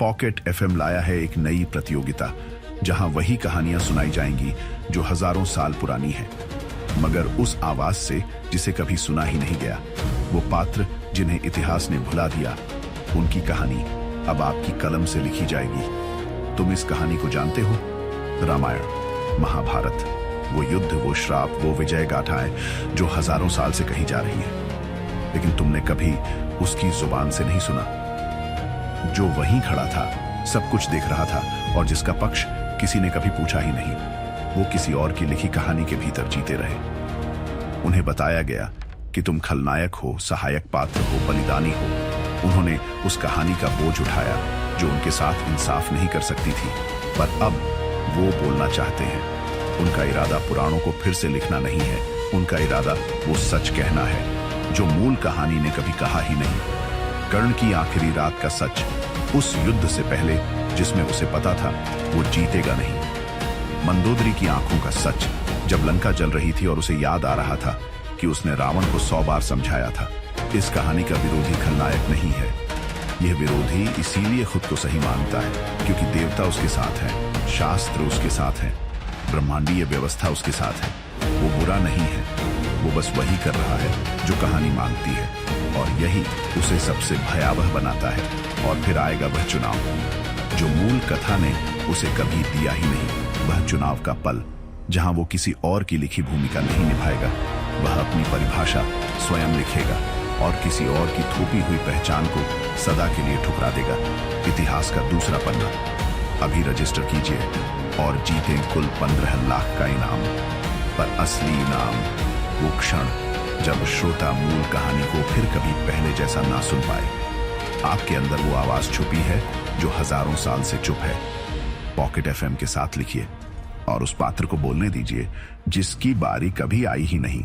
Pocket FM लाया है एक नई प्रतियोगिता जहां वही कहानियां सुनाई जाएंगी जो हजारों साल पुरानी है, मगर उस आवाज से जिसे कभी सुना ही नहीं गया। वो पात्र जिन्हें इतिहास ने भुला दिया, उनकी कहानी अब आपकी कलम से लिखी जाएगी। तुम इस कहानी को जानते हो? रामायण, महाभारत, वो युद्ध, वो श्राप, वो विजय गाथाएं जो हजारों साल से कही जा रही है, लेकिन तुमने कभी उसकी जुबान से नहीं सुना। जो वहीं खड़ा था, सब कुछ देख रहा था और जिसका पक्ष किसी ने कभी पूछा ही नहीं, वो किसी और की लिखी कहानी के भीतर जीते रहे। उन्हें बताया गया कि तुम खलनायक हो, सहायक पात्र हो, बलिदानी हो। उन्होंने उस कहानी का बोझ उठाया जो उनके साथ इंसाफ नहीं कर सकती थी, पर अब वो बोलना चाहते हैं। उनका इरादा पुराणों को फिर से लिखना नहीं है, उनका इरादा वो सच कहना है जो मूल कहानी ने कभी कहा ही नहीं। कर्ण की आखिरी रात का सच, उस युद्ध से पहले जिसमें उसे पता था वो जीतेगा नहीं। मंदोदरी की आंखों का सच, जब लंका जल रही थी और उसे याद आ रहा था कि उसने रावण को 100 बार समझाया था। इस कहानी का विरोधी खलनायक नहीं है। यह विरोधी इसीलिए खुद को सही मानता है क्योंकि देवता उसके साथ है, शास्त्र उसके साथ है, ब्रह्मांडीय व्यवस्था उसके साथ है। वो बुरा नहीं है, वो बस वही कर रहा है जो कहानी मांगती है, और यही उसे सबसे भयावह बनाता है। और फिर आएगा वह चुनाव जो मूल कथा ने उसे कभी दिया ही नहीं। वह चुनाव का पल जहां वो किसी और की लिखी भूमिका नहीं निभाएगा, वह अपनी परिभाषा स्वयं लिखेगा और किसी और की थोपी हुई पहचान को सदा के लिए ठुकरा देगा। इतिहास का दूसरा पन्ना अभी रजिस्टर कीजिए और जीतें कुल 15 लाख का इनाम। पर असली इनाम वो क्षण जब श्रोता मूल कहानी को फिर कभी पहले जैसा ना सुन पाए। आपके अंदर वो आवाज छुपी है जो हजारों साल से चुप है। पॉकेट एफएम के साथ लिखिए और उस पात्र को बोलने दीजिए जिसकी बारी कभी आई ही नहीं।